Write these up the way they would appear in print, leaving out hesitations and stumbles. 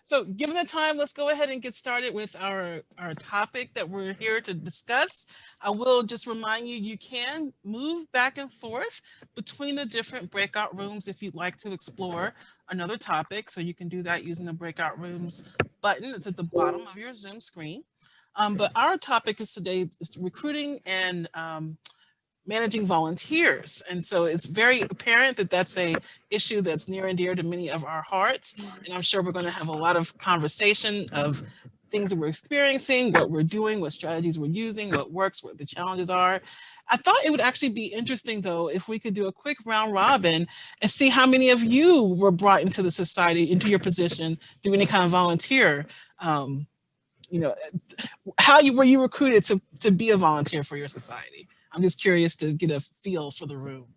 So given the time, let's go ahead and get started with our topic that we're here to discuss. I will just remind you, you can move back and forth between the different breakout rooms if you'd like to explore another topic. So you can do that using the breakout rooms button that's at the bottom of your Zoom screen. But our topic is today is recruiting and managing volunteers. And so it's very apparent that that's a issue that's near and dear to many of our hearts. And I'm sure we're going to have a lot of conversation of things that we're experiencing, what we're doing, what strategies we're using, what works, what the challenges are. I thought it would actually be interesting, though, if we could do a quick round robin and see how many of you were brought into the society, into your position through any kind of volunteer. You know, how were you recruited to be a volunteer for your society? I'm just curious to get a feel for the room.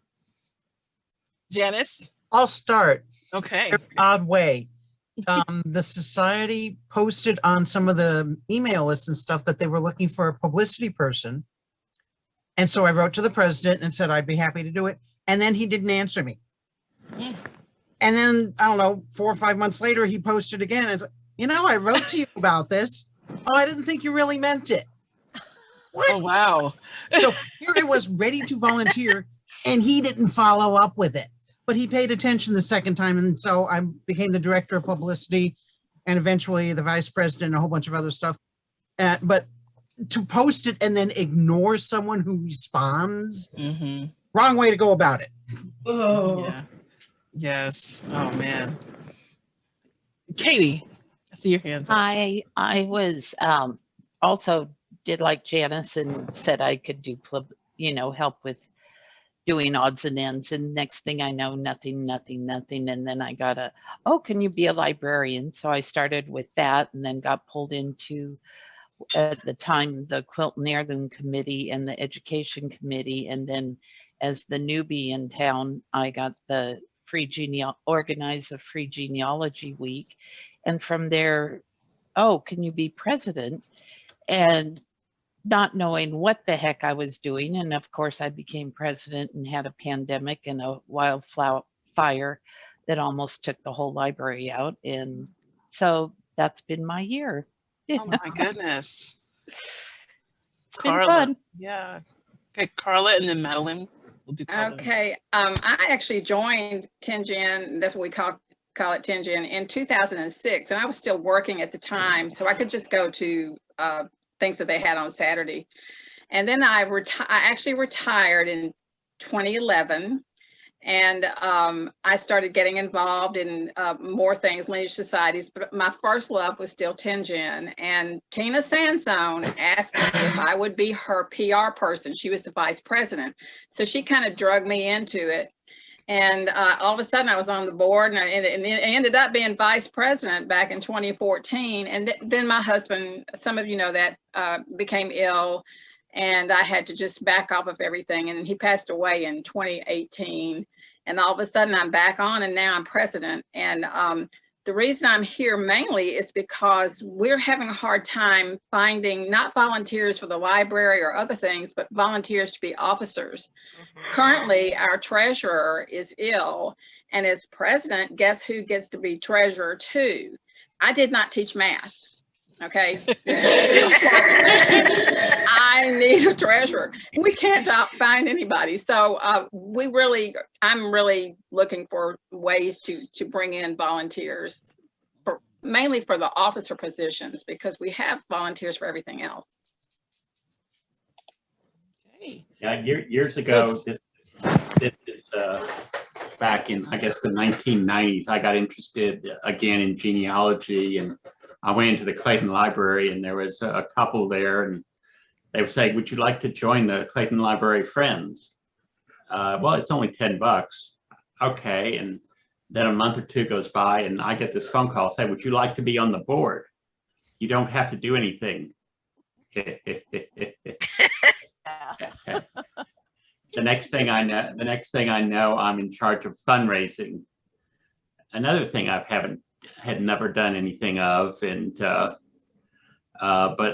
Janice? I'll start. Okay. Very odd way. The society posted on some of the email lists and stuff that they were looking for a publicity person. And so I wrote to the president and said I'd be happy to do it. And then he didn't answer me. And then, I don't know, 4 or 5 months later, he posted again. And you know, I wrote to you about this. Oh, I didn't think you really meant it. What? Oh, wow. So here I was ready to volunteer and he didn't follow up with it, but he paid attention the second time. And so I became the director of publicity and eventually the vice president and a whole bunch of other stuff. But to post it and then ignore someone who responds, wrong way to go about it. Oh, yeah. Yes. Oh, man. Katie, I see your hands up. I was also did like Janice and said I could do, help with doing odds and ends. And next thing I know, nothing. And then I got can you be a librarian? So I started with that and then got pulled into, at the time, the Quilton Heirloom Committee and the Education Committee. And then as the newbie in town, I got the organize a free genealogy week. And from there, can you be president? And not knowing what the heck I was doing. And of course I became president and had a pandemic and a wildfire that almost took the whole library out. And so that's been my year. Oh my goodness. It's Carla. been fun. Yeah. Okay, Carla and then Madeline. We'll do Carla. Okay. I actually joined TNGen, that's what we call it TNGen, in 2006. And I was still working at the time. So I could just go to things that they had on Saturday. And then I actually retired in 2011. And I started getting involved in more things, lineage societies, but my first love was still TNGen. And Tina Sansone asked me if I would be her PR person. She was the vice president. So she kind of drug me into it. And all of a sudden I was on the board and it ended up being vice president back in 2014. And then my husband, some of you know that, became ill and I had to just back off of everything. And he passed away in 2018. And all of a sudden I'm back on and now I'm president. And the reason I'm here mainly is because we're having a hard time finding not volunteers for the library or other things, but volunteers to be officers. Currently, our treasurer is ill, and as president, guess who gets to be treasurer too? I did not teach math. Okay. I need a treasurer. We can't find anybody. So I'm really looking for ways to bring in volunteers, mainly for the officer positions, because we have volunteers for everything else. Okay. Yeah, years ago, back in, I guess, the 1990s, I got interested again in genealogy, and I went into the Clayton Library, and there was a couple there, and they were saying, "Would you like to join the Clayton Library Friends?" Well, it's only $10. Okay, and then a month or two goes by, and I get this phone call saying, "Would you like to be on the board? You don't have to do anything." The next thing I know, I'm in charge of fundraising. Another thing had never done anything of, and but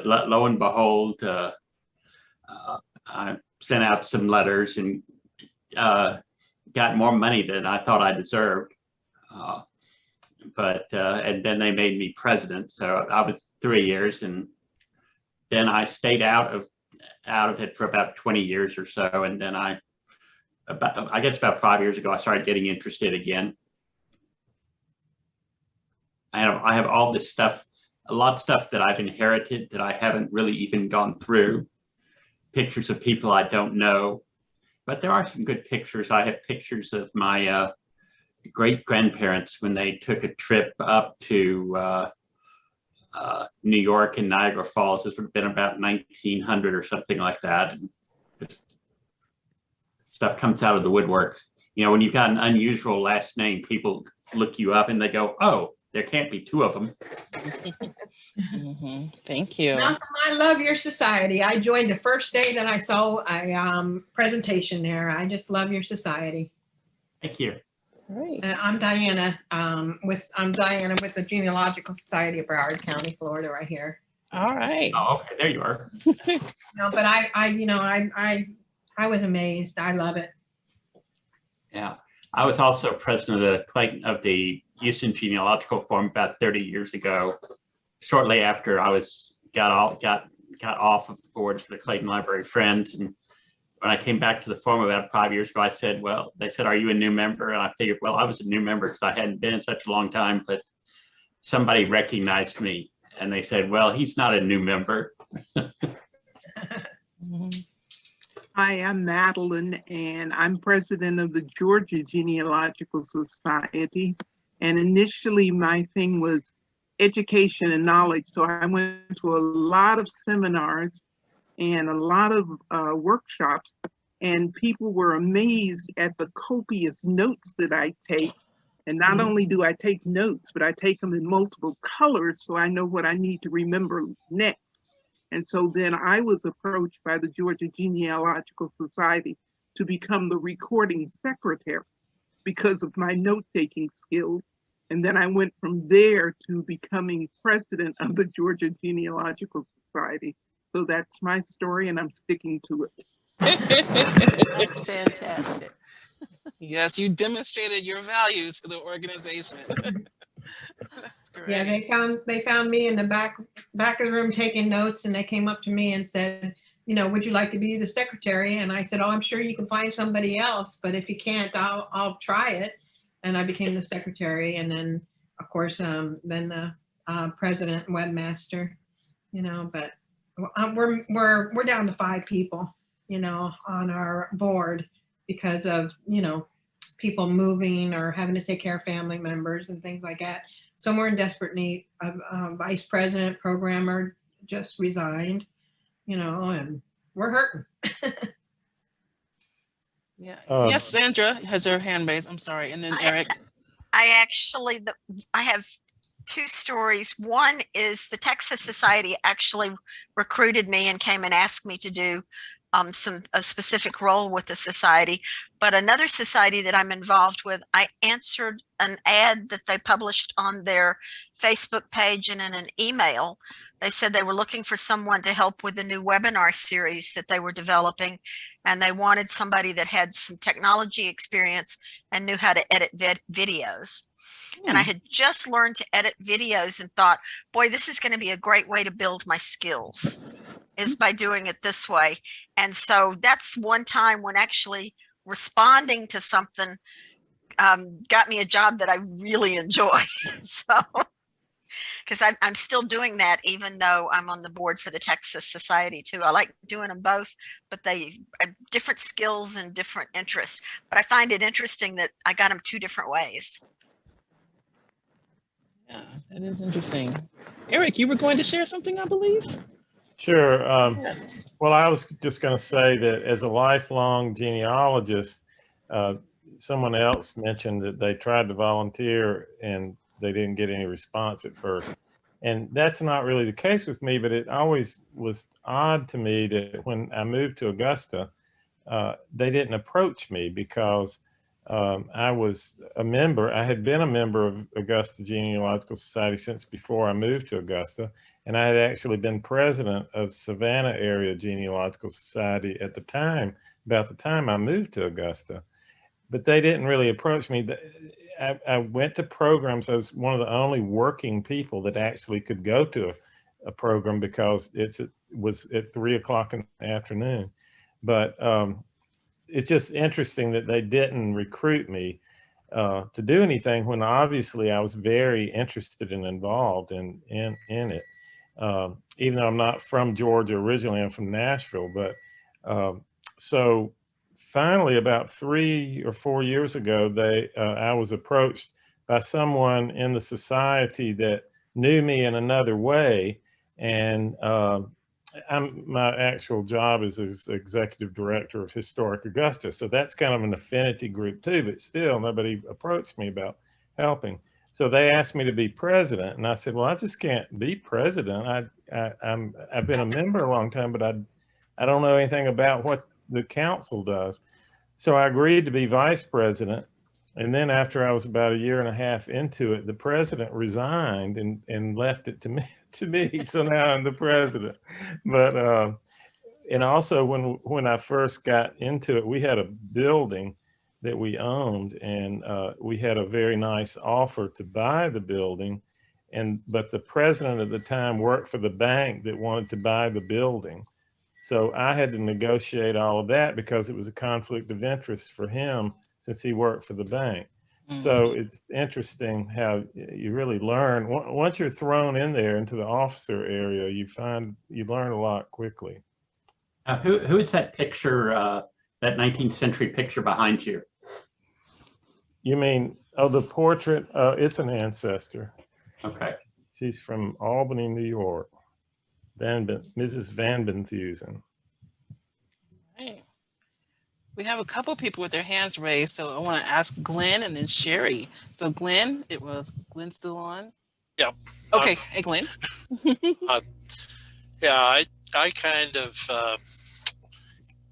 lo and behold, I sent out some letters and got more money than I thought I deserved. but and then they made me president. So I was 3 years, and then I stayed out of it for about 20 years or so, and then I guess about 5 years ago I started getting interested again. I have all this stuff, a lot of stuff that I've inherited that I haven't really even gone through. Pictures of people I don't know, but there are some good pictures. I have pictures of my great grandparents when they took a trip up to New York and Niagara Falls. This would have been about 1900 or something like that. And just stuff comes out of the woodwork. You know, when you've got an unusual last name, people look you up and they go, "Oh, there can't be two of them." Thank you. Malcolm, I love your society. I joined the first day that I saw a presentation there. I just love your society. Thank you. Great. I'm Diana. with the Genealogical Society of Broward County, Florida, right here. All right. Oh, okay, there you are. No, but I was amazed. I love it. Yeah, I was also president of the Houston Genealogical Forum about 30 years ago. Shortly after I got off of the board for the Clayton Library Friends, and when I came back to the forum about 5 years ago, I said, well, they said, "Are you a new member?" And I figured, well, I was a new member because I hadn't been in such a long time, but somebody recognized me and they said, "Well, he's not a new member." Hi, I'm Madeline, and I'm president of the Georgia Genealogical Society. And initially, my thing was education and knowledge. So I went to a lot of seminars and a lot of workshops, and people were amazed at the copious notes that I take. And not only do I take notes, but I take them in multiple colors so I know what I need to remember next. And so then I was approached by the Georgia Genealogical Society to become the recording secretary because of my note-taking skills. And then I went from there to becoming president of the Georgia Genealogical Society. So that's my story, and I'm sticking to it. That's fantastic. Yes, you demonstrated your values to the organization. That's great. Yeah, they found me in the back of the room taking notes, and they came up to me and said, "Would you like to be the secretary?" And I said, "Oh, I'm sure you can find somebody else, but if you can't, I'll try it." And I became the secretary, and then of course then the president and webmaster. But we're down to 5 people, on our board because of people moving or having to take care of family members and things like that. So we're in desperate need. Vice president, programmer just resigned, and we're hurting. Yeah. Yes, Sandra has her hand raised. I'm sorry. And then Eric. I have 2 stories. One is the Texas Society actually recruited me and came and asked me to do a specific role with the society. But another society that I'm involved with, I answered an ad that they published on their Facebook page and in an email. They said they were looking for someone to help with the new webinar series that they were developing. And they wanted somebody that had some technology experience and knew how to edit videos. And I had just learned to edit videos and thought, boy, this is going to be a great way to build my skills, is by doing it this way. And so that's one time when actually responding to something got me a job that I really enjoy. So, because I'm still doing that, even though I'm on the board for the Texas Society too. I like doing them both, but they have different skills and different interests. But I find it interesting that I got them 2 different ways. Yeah, that is interesting. Eric, you were going to share something, I believe. Sure. Yes. Well, I was just going to say that as a lifelong genealogist, someone else mentioned that they tried to volunteer and they didn't get any response at first. And that's not really the case with me, but it always was odd to me that when I moved to Augusta, they didn't approach me because I was a member. I had been a member of Augusta Genealogical Society since before I moved to Augusta. And I had actually been president of Savannah Area Genealogical Society at the time, about the time I moved to Augusta. But they didn't really approach me. I went to programs. I was one of the only working people that actually could go to a program because it was at 3 o'clock in the afternoon. But it's just interesting that they didn't recruit me to do anything when obviously I was very interested and involved in it. Even though I'm not from Georgia originally, I'm from Nashville. But so finally, about 3 or 4 years ago, I was approached by someone in the society that knew me in another way, and my actual job is as executive director of Historic Augusta, so that's kind of an affinity group too. But still, nobody approached me about helping. So they asked me to be president, and I said, "Well, I just can't be president. I've been a member a long time, but I don't know anything about what the council does." So I agreed to be vice president. And then after I was about 1.5 years into it, the president resigned and left it to me. So now I'm the president. But and also when I first got into it, we had a building that we owned, and we had a very nice offer to buy the building. But the president at the time worked for the bank that wanted to buy the building. So I had to negotiate all of that because it was a conflict of interest for him since he worked for the bank. Mm-hmm. So it's interesting how you really learn. Once you're thrown in there into the officer area, you learn a lot quickly. Who is that picture, that 19th century picture behind you? You mean, oh, the portrait? It's an ancestor. Okay. She's from Albany, New York. Mrs. Van Benthusen. Right. We have a couple people with their hands raised, so I want to ask Glenn and then Sherry. So Glenn, Glenn still on? Yeah. Okay. Hey, Glenn. Yeah, I kind of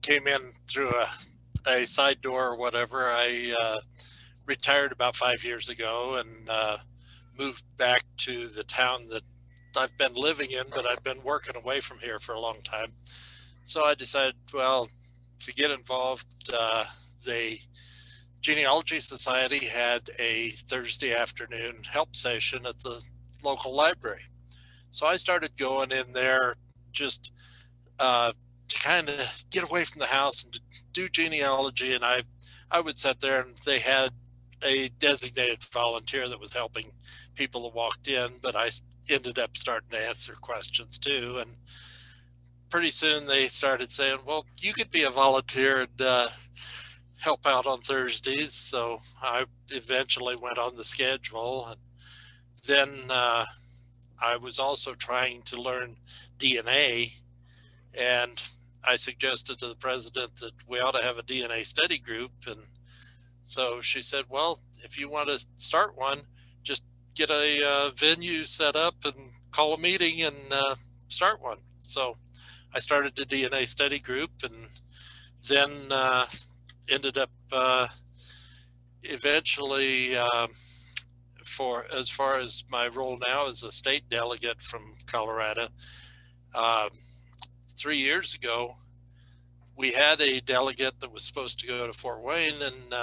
came in through a side door or whatever. I retired about 5 years ago and moved back to the town that I've been living in, but I've been working away from here for a long time. So I decided, well, to get involved, the Genealogy Society had a Thursday afternoon help session at the local library. So I started going in there just to kind of get away from the house and to do genealogy. And I would sit there, and they had a designated volunteer that was helping people that walked in, but I ended up starting to answer questions too. And pretty soon they started saying, well, you could be a volunteer and help out on Thursdays. So I eventually went on the schedule. And then I was also trying to learn DNA, and I suggested to the president that we ought to have a DNA study group. And so she said, well, if you want to start one, just get a venue set up and call a meeting and start one. So I started the DNA study group, and then ended up eventually as far as my role now as a state delegate from Colorado. 3 years ago, we had a delegate that was supposed to go to Fort Wayne, and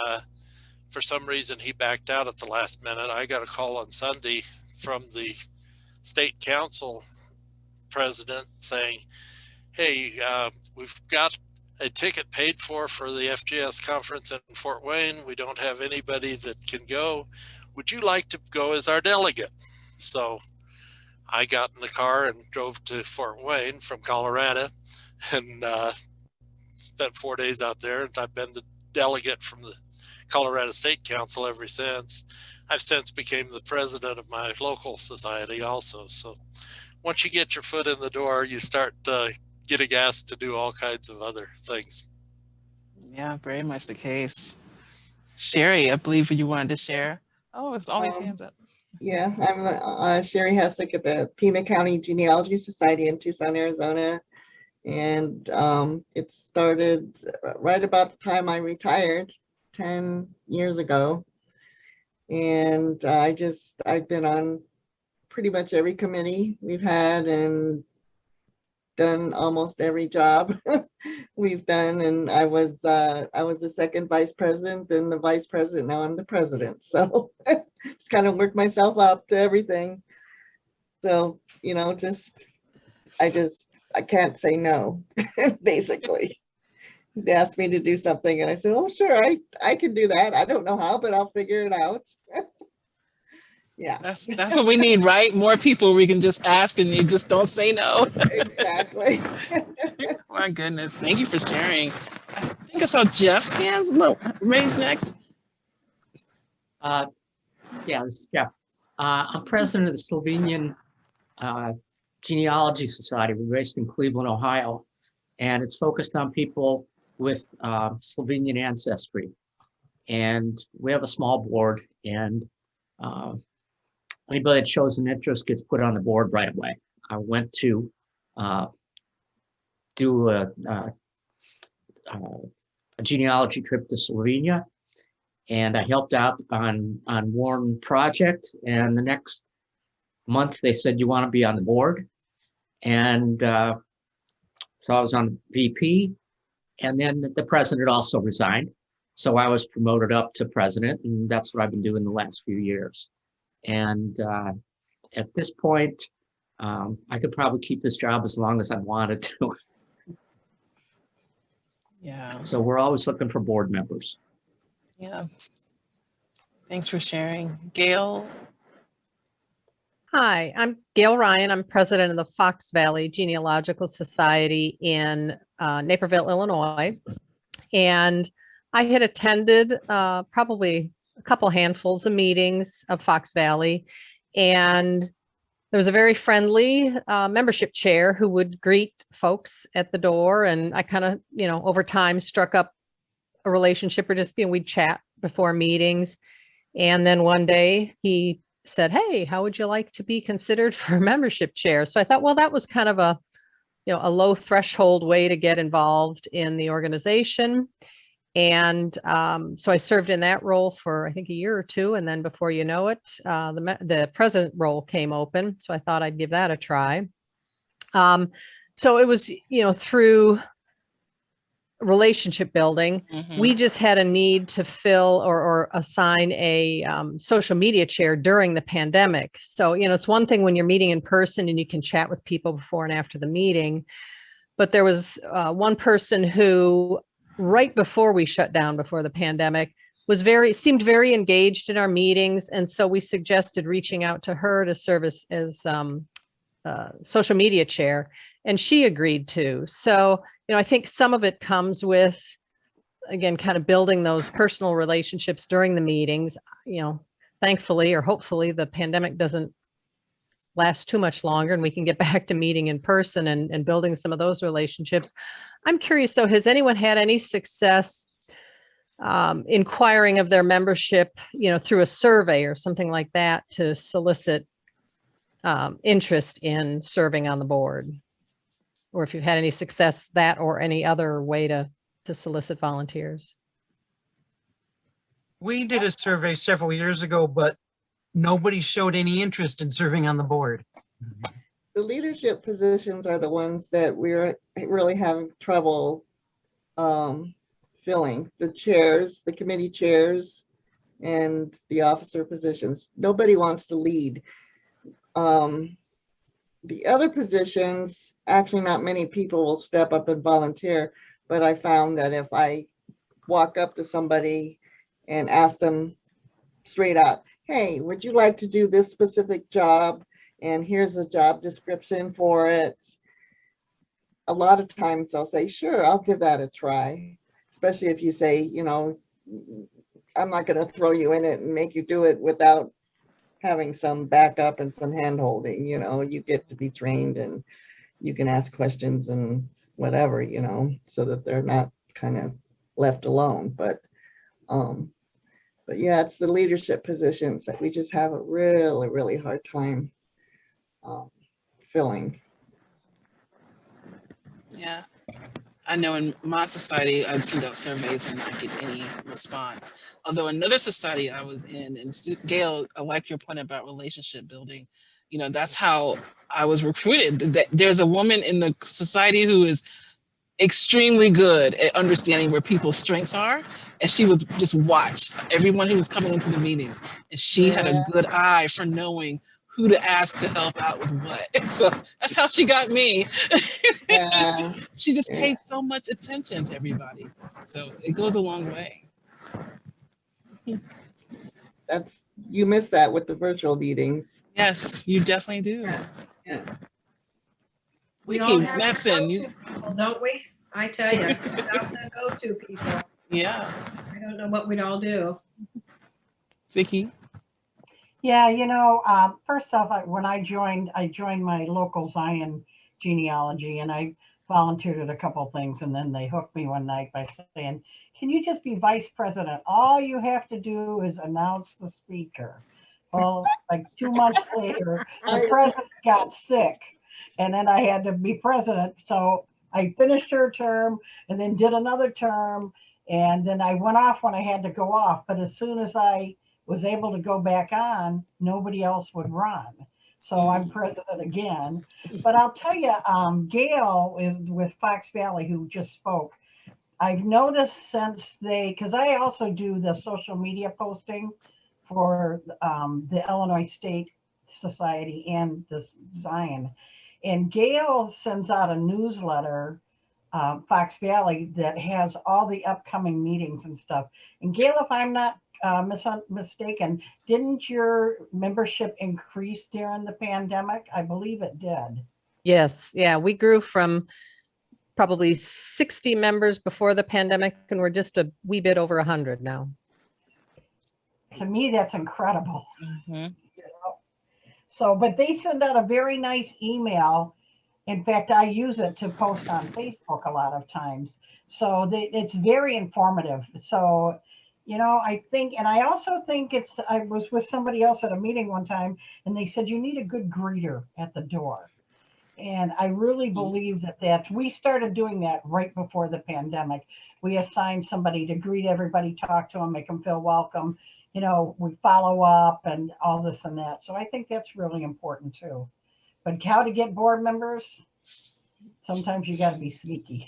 for some reason he backed out at the last minute. I got a call on Sunday from the state council president saying, hey, we've got a ticket paid for the FGS conference in Fort Wayne. We don't have anybody that can go. Would you like to go as our delegate? So I got in the car and drove to Fort Wayne from Colorado, and spent 4 days out there. And I've been the delegate from the Colorado State Council ever since. I've since became the president of my local society also. So once you get your foot in the door, you start getting asked to do all kinds of other things. Yeah, very much the case. Sherry, I believe you wanted to share. Oh, it's always hands up. Yeah, I'm Sherry Hessick at the Pima County Genealogy Society in Tucson, Arizona. And it started right about the time I retired 10 years ago. And I've been on pretty much every committee we've had and done almost every job we've done, and I was the second vice president, then the vice president, now I'm the president. So just kind of worked myself up to everything. So, you know, I can't say no, basically. They asked me to do something and I said, oh, sure, I can do that. I don't know how, but I'll figure it out. Yeah. That's what we need, right? More people we can just ask and you just don't say no. Exactly. My goodness. Thank you for sharing. I think I saw Jeff's hands raised next. Yeah, this is Jeff. I'm president of the Slovenian Genealogy Society. We're based in Cleveland, Ohio, and it's focused on people with Slovenian ancestry. And we have a small board, and anybody that shows an interest gets put on the board right away. I went to do a genealogy trip to Slovenia, and I helped out on one project. And the next month they said, you want to be on the board? And so I was on VP, and then the president also resigned. So I was promoted up to president, and that's what I've been doing the last few years. And at this point, I could probably keep this job as long as I wanted to. Yeah. So we're always looking for board members. Yeah. Thanks for sharing. Gail. Hi, I'm Gail Ryan. I'm president of the Fox Valley Genealogical Society in Naperville, Illinois. And I had attended probably a couple handfuls of meetings of Fox Valley. And there was a very friendly membership chair who would greet folks at the door. And I kind of, you know, over time struck up a relationship, or just, you know, we'd chat before meetings. And then one day he said, hey, how would you like to be considered for a membership chair? So I thought, well, that was kind of a, you know, a low threshold way to get involved in the organization. And so I served in that role for, I think, a year or two. And then before you know it, the president role came open. So I thought I'd give that a try. So it was, you know, through relationship building, we just had a need to fill or assign a social media chair during the pandemic. So, you know, it's one thing when you're meeting in person and you can chat with people before and after the meeting, but there was one person who, right before we shut down before the pandemic, seemed very engaged in our meetings. And so we suggested reaching out to her to serve as social media chair, and she agreed to. So, you know, I think some of it comes with, again, kind of building those personal relationships during the meetings. You know, thankfully, or hopefully, the pandemic doesn't last too much longer and we can get back to meeting in person and building some of those relationships. I'm curious, though, has anyone had any success inquiring of their membership, you know, through a survey or something like that to solicit interest in serving on the board? Or if you've had any success that or any other way to solicit volunteers? We did a survey several years ago, but nobody showed any interest in serving on the board. The leadership positions are the ones that we're really having trouble filling. The chairs, the committee chairs, and the officer positions. Nobody wants to lead. The other positions, actually not many people will step up and volunteer, but I found that if I walk up to somebody and ask them straight up, hey, would you like to do this specific job? And here's a job description for it. A lot of times they'll say, sure, I'll give that a try. Especially if you say, you know, I'm not going to throw you in it and make you do it without having some backup and some hand holding. You know, you get to be trained and you can ask questions and whatever, you know, so that they're not kind of left alone. But yeah, it's the leadership positions that we just have a really, really hard time filling. Yeah, I know in my society, I'd send out surveys and not get any response. Although another society I was in, and Gail, I like your point about relationship building. You know, that's how I was recruited. There's a woman in the society who is extremely good at understanding where people's strengths are. And she would just watch everyone who was coming into the meetings. And she had a good eye for knowing who to ask to help out with what. And so that's how she got me. Yeah. She just Yeah. paid so much attention to everybody. So it goes a long way. You miss that with the virtual meetings. Yes, you definitely do. Yeah. We all Vicky have Matson, go-to people, don't we? I tell you, without the go-to people, yeah, I don't know what we'd all do. Vicky. Yeah, first off, when I joined my local Zion genealogy, and I volunteered at a couple things, and then they hooked me one night by saying, "Can you just be vice president? All you have to do is announce the speaker." Well, like 2 months later, the president got sick, and then I had to be president. So I finished her term and then did another term, and then I went off when I had to go off. But as soon as I was able to go back on, nobody else would run. So I'm president again. But I'll tell you, Gail is with Fox Valley, who just spoke. I've noticed since because I also do the social media posting for the Illinois State Society and the Zion. And Gail sends out a newsletter, Fox Valley, that has all the upcoming meetings and stuff. And Gail, if I'm not mistaken, didn't your membership increase during the pandemic? I believe it did. Yes, yeah, we grew from probably 60 members before the pandemic, and we're just a wee bit over 100 now. To me, that's incredible. So, but they send out a very nice email. In fact, I use it to post on Facebook a lot of times. So it's very informative. So, I think, and I also think I was with somebody else at a meeting one time, and they said, you need a good greeter at the door. And I really believe that we started doing that right before the pandemic. We assigned somebody to greet everybody, talk to them, make them feel welcome. We follow up and all this and that. So I think that's really important too. But how to get board members? Sometimes you got to be sneaky.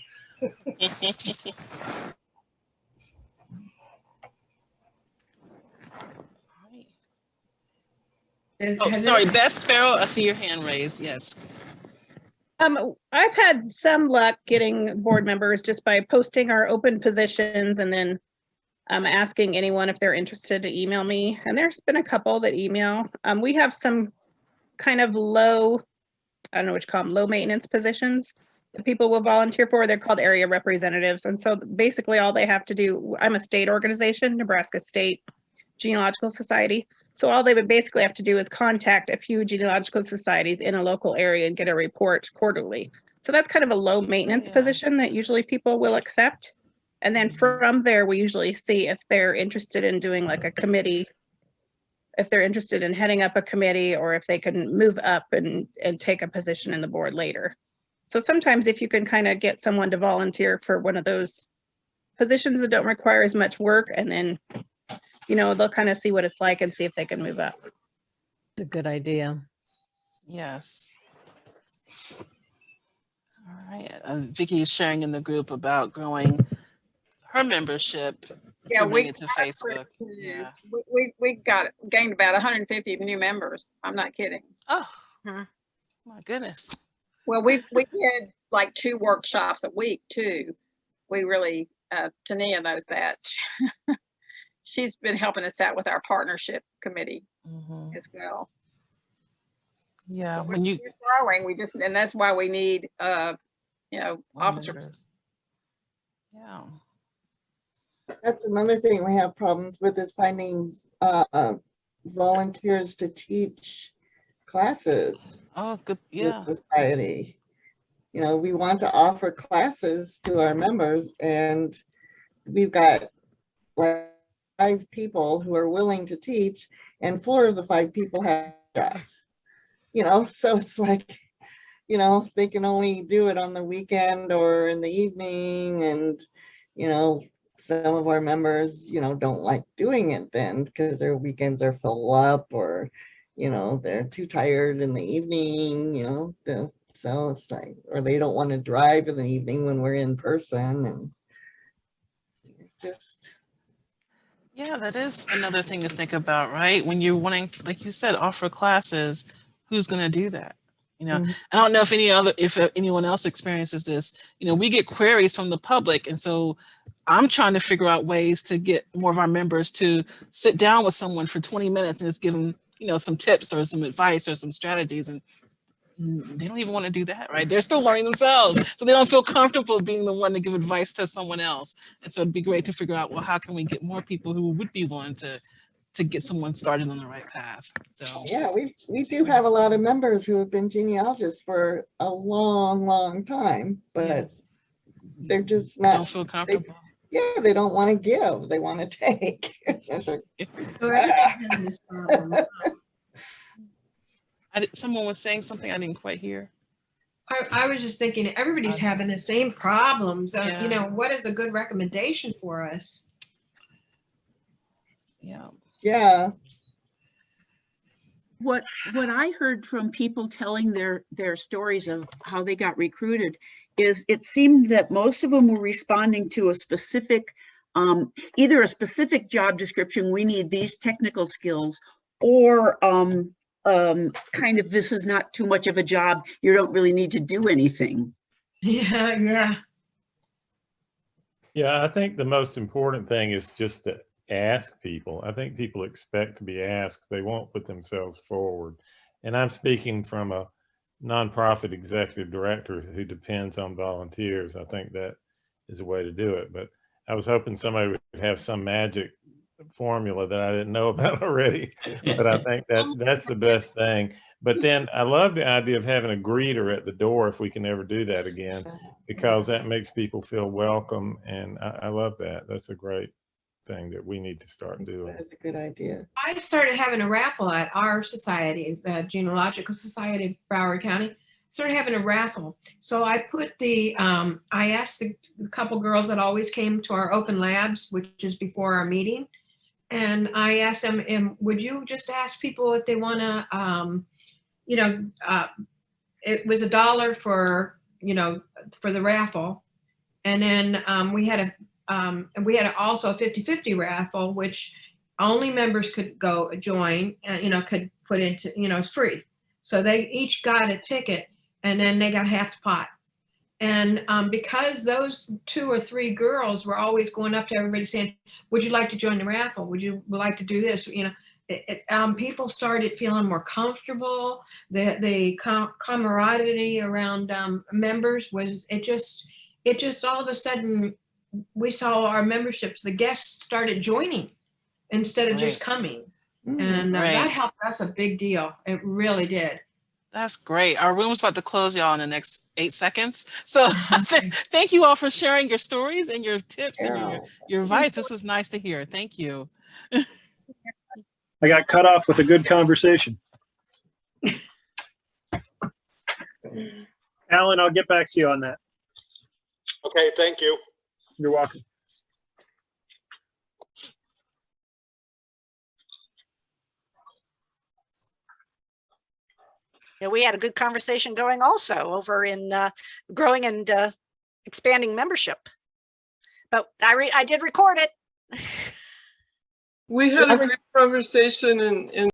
Oh, sorry, Beth Sparrow, I see your hand raised. Yes. I've had some luck getting board members just by posting our open positions and then asking anyone if they're interested to email me. And there's been a couple that email. We have some kind of low, I don't know what you call them, low maintenance positions that people will volunteer for. They're called area representatives. And so basically all they have to do, I'm a state organization, Nebraska State Genealogical Society. So all they would basically have to do is contact a few genealogical societies in a local area and get a report quarterly. So that's kind of a low maintenance position that usually people will accept. And then from there, we usually see if they're interested in doing like a committee, if they're interested in heading up a committee, or if they can move up and take a position in the board later. So sometimes if you can kind of get someone to volunteer for one of those positions that don't require as much work, and then they'll kind of see what it's like and see if they can move up. It's a good idea. Yes. All right. Vicky is sharing in the group about growing her membership. Yeah, to bring it to Facebook. Yeah, we gained about 150 new members. I'm not kidding. Oh, my goodness. Well, we did like 2 workshops a week too. We really, Tania knows that. She's been helping us out with our partnership committee as well. Yeah, when we're growing, and that's why we need, officers. Yeah. That's another thing we have problems with, is finding volunteers to teach classes. Oh, good. Yeah. Society. We want to offer classes to our members, and we've got like 5 people who are willing to teach, and 4 of the 5 people have jobs. So it's like, they can only do it on the weekend or in the evening, and some of our members don't like doing it then because their weekends are full up, or they're too tired in the evening, So it's like, or they don't want to drive in the evening when we're in person, and just, Yeah, that is another thing to think about, right? When you're wanting, like you said, offer classes, who's going to do that? You know, Mhm. I don't know if anyone else experiences this. You know, we get queries from the public, and so I'm trying to figure out ways to get more of our members to sit down with someone for 20 minutes and just give them, you know, some tips or some advice or some strategies. And they don't even want to do that, right? They're still learning themselves. So they don't feel comfortable being the one to give advice to someone else. And so it'd be great to figure out, well, how can we get more people who would be willing to get someone started on the right path? So yeah, we do have a lot of members who have been genealogists for a long, long time, but yes, they're just don't not, feel comfortable. yeah, they don't want to give, they want to take. It's like, So everybody has this problem. Someone was saying something I didn't quite hear. I was just thinking, everybody's having the same problems. Yeah. You know, what is a good recommendation for us? Yeah. yeah, What I heard from people telling their stories of how they got recruited is it seemed that most of them were responding to a specific, either a specific job description, we need these technical skills, or kind of, this is not too much of a job, you don't really need to do anything. Yeah, yeah. Yeah, I think the most important thing is just to ask people. I think people expect to be asked. They won't put themselves forward. And I'm speaking from a nonprofit executive director who depends on volunteers. I think that is a way to do it. But I was hoping somebody would have some magic formula that I didn't know about already. But I think that's the best thing. But then I love the idea of having a greeter at the door, if we can ever do that again, because that makes people feel welcome. And I love that. That's a great thing that we need to start doing. that's a good idea. I started having a raffle at our society, the Genealogical Society of Broward County. Started having a raffle. So I put I asked the couple girls that always came to our open labs, which is before our meeting. And I asked them, would you just ask people if they want to, it was $1 for, for the raffle. And then we had also a 50-50 raffle, which only members could go join, could put into, it's free. So they each got a ticket, and then they got half the pot. And because those 2 or 3 girls were always going up to everybody saying, would you like to join the raffle? Would you like to do this? People started feeling more comfortable. The camaraderie around members it just all of a sudden, we saw our memberships, the guests started joining instead of just coming. And that helped us a big deal. It really did. That's great. Our room's about to close, y'all, in the next 8 seconds. So thank you all for sharing your stories and your tips and your advice. This was nice to hear. Thank you. I got cut off with a good conversation. Alan, I'll get back to you on that. Okay, thank you. You're welcome. Yeah, we had a good conversation going also over in growing and expanding membership. But I did record it. We had a great conversation in